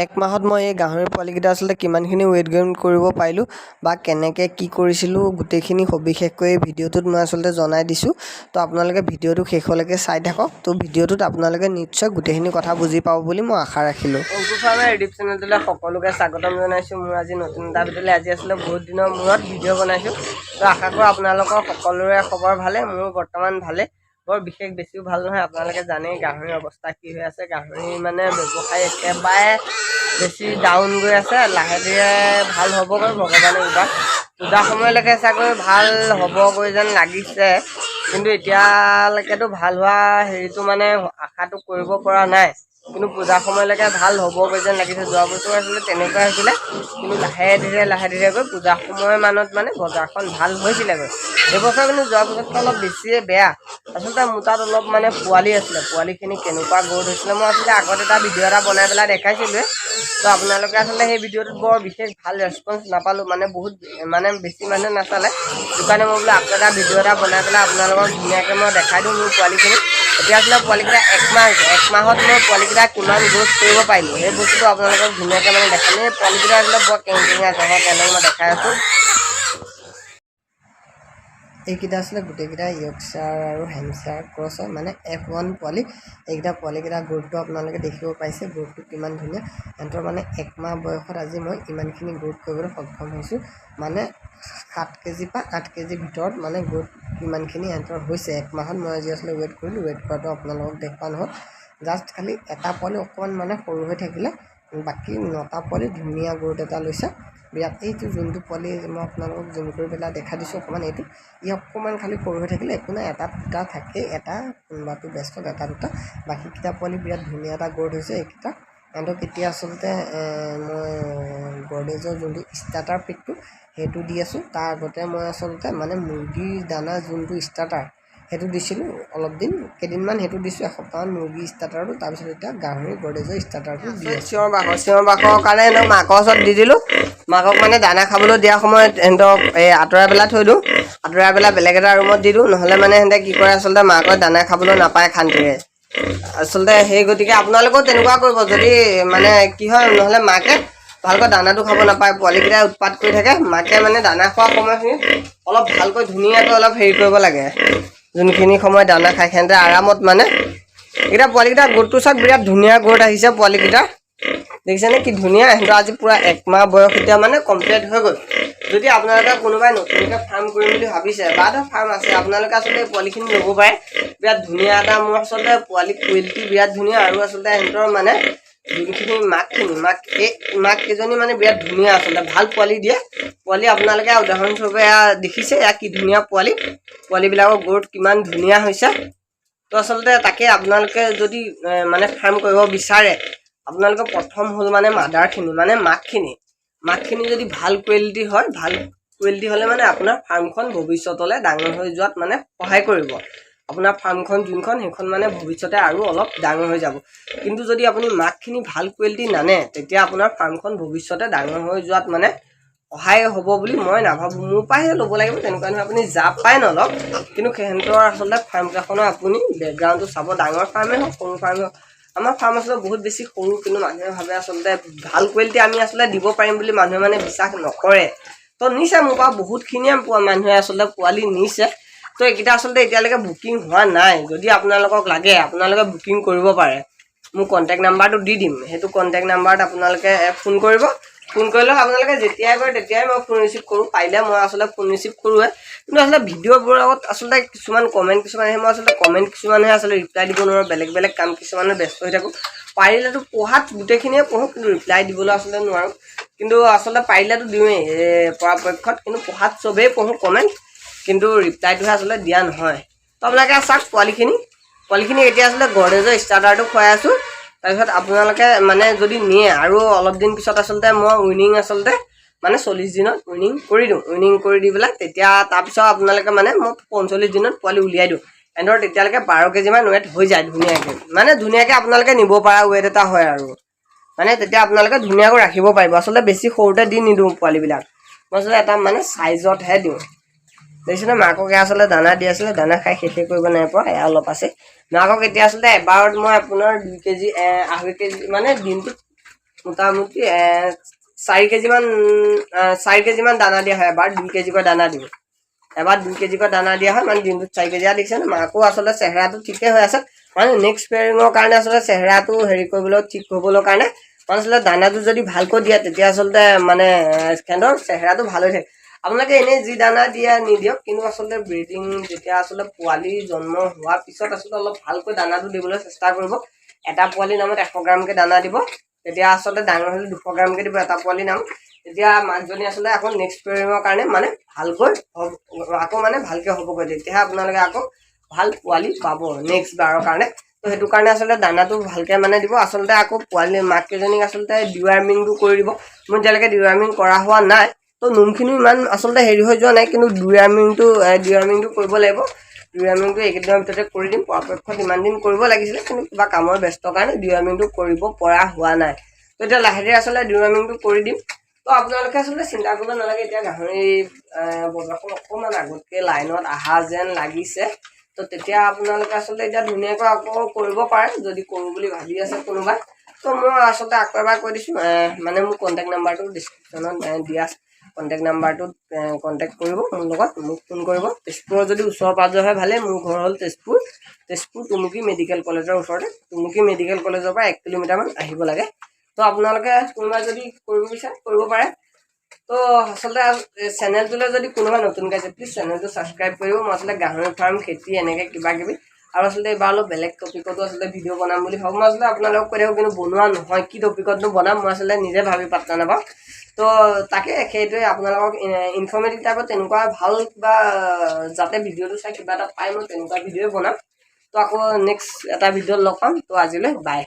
এক মাহত মই এই গাহৰি পোৱালিকেইটা আচলতে কিমানখিনি ৱেইট গেইন কৰিব পাৰিলোঁ বা কেনেকৈ কি কৰিছিলোঁ গোটেইখিনি সবিশেষকৈ ভিডিঅ'টোত মই আচলতে জনাই দিছোঁ। তো আপোনালোকে ভিডিঅ'টো শেষলৈকে চাই থাকক। তো ভিডিঅ'টোত আপোনালোকে নিশ্চয় গোটেইখিনি কথা বুজি পাব বুলি মই আশা ৰাখিলোঁ। অংকুৰ ফাৰ্মাৰ ইউটিউব চেনেলটোলৈ সকলোকে স্বাগতম জনাইছোঁ। মোৰ আজি নতুন এটা ভিডিঅ'লৈ আজি আচলতে বহুত দিনৰ মূৰত ভিডিঅ' বনাইছোঁ। তো আশা কৰোঁ আপোনালোকৰ সকলোৰে খবৰ ভালে, মোৰ বৰ্তমান ভালে। বৰ বিশেষ বেছিও ভাল নহয়, আপোনালোকে জানেই গাহৰিৰ অৱস্থা কি হৈ আছে। গাহৰি মানে ব্যৱসায় একেবাৰে বেছি ডাউন গৈ আছে। লাহে ধীৰে ভাল হ'বগৈ ভগৱানে এইবাৰ পূজা সময়লৈকে চাগৈ ভাল হ'বগৈ যেন লাগিছে, কিন্তু এতিয়ালৈকেতো ভাল হোৱা হেৰিটো মানে আশাটো কৰিব পৰা নাই। কিন্তু পূজা সময়লৈকে ভাল হ'বগৈ যেন লাগিছে। যোৱা বছৰ আচলতে তেনেকুৱা হৈছিলে, কিন্তু লাহে ধীৰে গৈ পূজা সময়মানত মানে বজাৰখন ভাল হৈছিলেগৈ। এইবছৰ কিন্তু যোৱা বছৰতকৈ অলপ বেছিয়ে বেয়া। আচলতে মোৰ তাত অলপ মানে পোৱালি আছিলে, পোৱালিখিনি কেনেকুৱা গ্ৰ'থ হৈছিলে মই আচলতে আগত এটা ভিডিঅ' এটা বনাই পেলাই দেখাইছিলোঁ। তো আপোনালোকে আচলতে সেই ভিডিঅ'টোত বৰ বিশেষ ভাল ৰেছপন্স নাপালোঁ, মানে বহুত বেছি মানুহে নাচালে। সেইটো কাৰণে মই বোলো আকৌ এটা ভিডিঅ' এটা বনাই পেলাই আপোনালোকক ধুনীয়াকৈ মই দেখাই দিওঁ মোৰ পোৱালিখিনি। এতিয়া আচলতে পোৱালিকেইটা একমাহ হৈছে, একমাহত মই পোৱালিকেইটা কিমান গ্ৰ'থ কৰিব পাৰিলোঁ সেই বস্তুটো আপোনালোকক ধুনীয়াকৈ মানে দেখাম। এই পোৱালিকেইটা আচলতে বৰ কেংকেঙীয়া আছে, মই কেনেকৈ মই দেখাই আছোঁ। এইকেইটা আচলতে গোটেইকেইটা য়ৰ্কশ্বায়াৰ আৰু হেম্পশ্বায়াৰ ক্ৰছ হয়, মানে F1 পোৱালি। এইকেইটা পোৱালিকেইটা গ্ৰ'থটো আপোনালোকে দেখিব পাইছে, গ্ৰ'থটো কিমান ধুনীয়া। সিহঁতৰ মানে একমাহ বয়সত আজি মই ইমানখিনি গ্ৰ'থ কৰিবলৈ সক্ষম হৈছোঁ। মানে 7 কেজি পৰা 8 কেজিৰ ভিতৰত মানে গ্ৰ'থ কিমানখিনি সিহঁতৰ হৈছে। একমাহত মই আজি আচলতে ৱেইট কৰিলোঁ, ৱেইট কৰাটো আপোনালোকক দেখুওৱা নহ'ল। জাষ্ট খালি এটা পোৱালি অকণমান মানে সৰু হৈ থাকিলে, বাকী 9টা পোৱালি ধুনীয়া গ্ৰ'থ এটা লৈছে। বিৰাট এইটো যোনটো পোৱালি মই আপোনালোকক জুম কৰি পেলাই দেখাই দিছোঁ অকণমান, এইটো ই অকণমান খালি সৰু হৈ থাকিলে একো নাই, এটা দুটা থাকেই, এটা কোনোবাটো বেষ্টত এটা দুটা, বাকীকেইটা পোৱালি বিৰাট ধুনীয়া এটা গ্ৰ'থ হৈছে। এইকেইটা সিহঁতক এতিয়া আচলতে মই গডৰেজৰ যোনটো ষ্টাৰ্টাৰ পেকটো সেইটো দি আছোঁ। তাৰ আগতে মই আচলতে মানে মুৰ্গীৰ দানা যোনটো ষ্টাৰ্টাৰ সেইটো দিছিলোঁ অলপ দিন, কেইদিনমান সেইটো দিছোঁ, এসপ্তাহমান মুৰ্গী ষ্টাৰ্টাৰটো, তাৰপিছত এতিয়া গাহৰি গডৰেজৰ ষ্টাৰ্টাৰটো দি আছোঁ। চিঞৰ বাখৰ কাৰণে সিহঁতক মাকৰ ওচৰত দি দিলোঁ। মাকক মানে দানা খাবলৈ দিয়াৰ সময়ত সিহঁতক আঁতৰাই পেলাই থৈ দিওঁ, আঁতৰাই পেলাই বেলেগ এটা ৰুমত দি দিওঁ, নহ'লে মানে সিহঁতে কি কৰে আচলতে মাকৰ দানা খাবলৈ নাপায় শান্তিৰে। আচলতে সেই গতিকে আপোনালোকেও তেনেকুৱা কৰিব, যদি মানে কি হয় নহ'লে মাকে ভালকৈ দানাটো খাব নাপায়, পোৱালিকেইটাই উৎপাত কৰি থাকে। মাকে মানে দানা খোৱা সময়খিনিত অলপ ভালকৈ ধুনীয়াকৈ অলপ হেৰি কৰিব লাগে, যোনখিনি সময় দানা খায় সিহঁতে আৰামত মানে। এইকেইটা পোৱালিকেইটা গ্ৰ'থটো চাওক, বিৰাট ধুনীয়া গ্ৰ'থ আহিছে পোৱালিকেইটা, দেখিছেনে কি ধুনীয়া। সিহঁতৰ আজি পূৰা একমাহ বয়স এতিয়া মানে কমপ্লিট হৈ গ'ল। যদি আপোনালোকে কোনোবাই নতুনকৈ ফাৰ্ম কৰিম বুলি ভাবিছে বা এটা ফাৰ্ম আছে, আপোনালোকে আচলতে পোৱালিখিনি ল'ব পাৰে। বিৰাট ধুনীয়া এটা মোৰ আচলতে পোৱালি কোৱালিটি বিৰাট ধুনীয়া, আৰু আচলতে সিহঁতৰ মানে যোনখিনি মাক কেইজনী মানে বিৰাট ধুনীয়া, আচলতে ভাল পোৱালি দিয়ে। পোৱালি আপোনালোকে উদাহৰণস্বৰূপে এয়া দেখিছে, এয়া কি ধুনীয়া পোৱালিবিলাকৰ গ্ৰ'থ কিমান ধুনীয়া হৈছে। তো আচলতে তাকে আপোনালোকে যদি মানে ফাৰ্ম কৰিব বিচাৰে, আপোনালোকে প্ৰথম হ'ল মানে মাদাৰখিনি মানে মাকখিনি যদি ভাল কোৱালিটি হয়, ভাল কোৱালিটি হ'লে মানে আপোনাৰ ফাৰ্মখন ভৱিষ্যতলৈ ডাঙৰ হৈ যোৱাত মানে সহায় কৰিব। আপোনাৰ ফাৰ্মখন যোনখন সেইখন মানে ভৱিষ্যতে আৰু অলপ ডাঙৰ হৈ যাব। কিন্তু যদি আপুনি মাকখিনি ভাল কোৱালিটি নানে, তেতিয়া আপোনাৰ ফাৰ্মখন ভৱিষ্যতে ডাঙৰ হৈ যোৱাত মানে সহায় হ'ব বুলি মই নাভাবোঁ। মোৰ পৰাহে ল'ব লাগিব তেনেকুৱা নহয়, আপুনি যা পাই নলওক, কিন্তু সিহঁতৰ আচলতে ফাৰ্মকেইখনৰ আপুনি বেকগ্ৰাউণ্ডটো চাব, ডাঙৰ ফাৰ্মেই হওক সৰু ফাৰ্মেই হওক। আমাৰ ফাৰ্ম আচলতে বহুত বেছি সৰু, কিন্তু মানুহে ভাবে আচলতে ভাল কোৱালিটি আমি আচলতে দিব পাৰিম বুলি মানুহে মানে বিশ্বাস নকৰে। তো নিছে মোৰ পৰা বহুতখিনিয়ে মানুহে আচলতে পোৱালি নিছে। তো এইকেইটা আচলতে এতিয়ালৈকে বুকিং হোৱা নাই। যদি আপোনালোকক লাগে আপোনালোকে বুকিং কৰিব পাৰে, মোৰ কণ্টেক্ট নাম্বাৰটো দি দিম। সেইটো কণ্টেক্ট নাম্বাৰত আপোনালোকে ফোন কৰিব। ফোন কৰিলেও আপোনালোকে যেতিয়াই কৰে তেতিয়াই মই ফোন ৰিচিভ কৰোঁ। পাৰিলে মই আচলতে ফোন ৰিচিভ কৰোঁৱে, কিন্তু আচলতে ভিডিঅ'বোৰৰ লগত আচলতে কিছুমান কমেণ্ট কিছুমান আহে, মই আচলতে কমেণ্ট কিছুমানহে আচলতে ৰিপ্লাই দিব নোৱাৰোঁ, বেলেগ কাম কিছুমানে ব্যস্ত হৈ থাকোঁ। পাৰিলেতো পঢ়াত গোটেইখিনিয়ে পঢ়োঁ, কিন্তু ৰিপ্লাই দিবলৈ আচলতে নোৱাৰোঁ। কিন্তু আচলতে পাৰিলেতো দিওঁৱেই পৰাপক্ষত, কিন্তু পঢ়াত চবেই পঢ়োঁ কমেণ্ট, কিন্তু ৰিপ্লাইটোহে আচলতে দিয়া নহয়। তো আপোনালোকে চাওক পোৱালিখিনি এতিয়া আচলতে গডৰেজৰ ষ্টাৰ্টাৰটো খুৱাই আছোঁ। তাৰপিছত আপোনালোকে মানে যদি নিয়ে আৰু অলপ দিন পিছত আচলতে মই উইনিং আচলতে মানে 40 দিনত উইনিং কৰি দিওঁ। উইনিং কৰি দি পেলাই তেতিয়া তাৰপিছত আপোনালোকে মানে মই 45 দিনত পোৱালি উলিয়াই দিওঁ। এহেঁতৰ তেতিয়ালৈকে 12 কেজিমান ৱেইট হৈ যায় ধুনীয়াকৈ, মানে ধুনীয়াকৈ আপোনালোকে নিব পৰা ৱেইট এটা হয় আৰু মানে তেতিয়া আপোনালোকে ধুনীয়াকৈ ৰাখিব পাৰিব। আচলতে বেছি সৰুতে দি নিদিওঁ পোৱালিবিলাক, মই আচলতে এটা মানে চাইজতহে দিওঁ। দেখিছেনে মাকক আচলতে দানা দি আছিলে, দানা খাই শেষেই কৰিব নাই পৰা, এয়া অলপ আছে। মাকক এতিয়া আচলতে এবাৰত মই আপোনাৰ 2 কেজি 2.5 কেজি মানে দিনটোত মোটামুটি 4 কেজিমান 4 কেজিমান দানা দিয়া হয়। এবাৰ 2 কেজিকৈ দানা দিওঁ, এবাৰ 2 কেজিকৈ দানা দিয়া হয়, মানে দিনটোত 4 কেজি দেখিছে নে। মাকো আচলতে চেহেৰাটো ঠিকে হৈ আছে, মানে নেক্সট পেয়াৰিঙৰ কাৰণে আচলতে চেহেৰাটো হেৰি কৰিবলৈ ঠিক হ'বলৈ কাৰণে মানে আচলতে দানাটো যদি ভালকৈ দিয়ে তেতিয়া আচলতে মানে সিহঁতৰ চেহেৰাটো ভাল হৈ থাকে। আপোনালোকে এনেই যি দানা দিয়া নিদিয়ক, কিন্তু আচলতে ব্ৰিডিং যেতিয়া আচলতে পোৱালি জন্ম হোৱাৰ পিছত আচলতে অলপ ভালকৈ দানাটো দিবলৈ চেষ্টা কৰিব। এটা পোৱালি নামত 100 গ্ৰামকৈ দানা দিব, তেতিয়া আচলতে ডাঙৰ হ'লে 200 গ্ৰামকৈ দিব এটা পোৱালি নাম। তেতিয়া মাকজনী আচলতে আকৌ নেক্সট পেয়াৰিঙৰ কাৰণে মানে ভালকৈ আকৌ মানে ভালকৈ হ'বগৈ, তেতিয়াহে আপোনালোকে আকৌ ভাল পোৱালি পাব নেক্সট বাৰৰ কাৰণে। তো সেইটো কাৰণে আচলতে দানাটো ভালকৈ মানে দিব। আচলতে আকৌ পোৱালি মাককেইজনীক আচলতে ডিৱাৰ্মিংটো কৰি দিব। মোৰ এতিয়ালৈকে ডিৱাৰ্মিং কৰা হোৱা নাই, তো নোমখিনিও ইমান আচলতে হেৰি হৈ যোৱা নাই, কিন্তু ডিৱাৰ্মিংটো কৰিব লাগিব। ডিৱাৰ্মিংটো এইকেইদিনৰ ভিতৰতে কৰি দিম। পৰাপক্ষত ইমান দিন কৰিব লাগিছিলে, কিন্তু কিবা কামৰ ব্যস্ত কাৰণে ডিৱাৰ্মিংটো কৰিব পৰা হোৱা নাই। তো এতিয়া লাহে ধীৰে আচলতে ডিৱাৰ্মিংটো কৰি দিম। তো আপোনালোকে আচলতে চিন্তা কৰিব নালাগে। এতিয়া গাহৰি বজাৰখন অকণমান আগতকৈ লাইনত অহা যেন লাগিছে, তো তেতিয়া আপোনালোকে আচলতে এতিয়া ধুনীয়াকৈ আকৌ কৰিব পাৰে যদি কৰোঁ বুলি ভাবি আছে কোনোবাই। তো মই আচলতে আকৌ এবাৰ কৈ দিছোঁ, মানে মোৰ কণ্টেক্ট নাম্বাৰটো ডিছক্ৰিপশ্যনত দিয়া আছে। কণ্টেক্ট নাম্বাৰটোত কণ্টেক্ট কৰিব মোৰ লগত, মোক ফোন কৰিব। তেজপুৰৰ যদি ওচৰ পাঁজৰ হয় ভালেই, মোৰ ঘৰ হ'ল তেজপুৰ টুমুকী মেডিকেল কলেজৰ ওচৰতে। টুমুকী মেডিকেল কলেজৰ পৰা 1 কিলোমিটাৰমান আহিব লাগে। তো আপোনালোকে কোনোবাই যদি কৰিব বিচাৰে কৰিব পাৰে। তো আচলতে চেনেলটোলৈ যদি কোনোবা নতুনকৈ আছে প্লিজ চেনেলটো ছাবস্ক্ৰাইব কৰিব। মই আচলতে গাহৰি ফাৰ্ম, খেতি এনেকৈ কিবা কিবি আৰু আচলতে এইবাৰ অলপ বেলেগ টপিকতো আচলতে ভিডিঅ' বনাম বুলি ভাবোঁ। মই আচলতে আপোনালোকক কৈ থাকোঁ, কিন্তু বনোৱা নহয়। কি টপিকতনো বনাম মই আচলতে নিজে ভাবি পাত্তা নাপাওঁ। তো তাকে সেইটোৱে আপোনালোকক ইনফৰ্মেটিভ টাইপত তেনেকুৱা ভাল কিবা যাতে ভিডিঅ'টো চাই কিবা এটা পাই, মই তেনেকুৱা ভিডিঅ'ই বনাম। তো আকৌ নেক্সট এটা ভিডিঅ'ত লগ পাম। তো আজিলৈ বাই।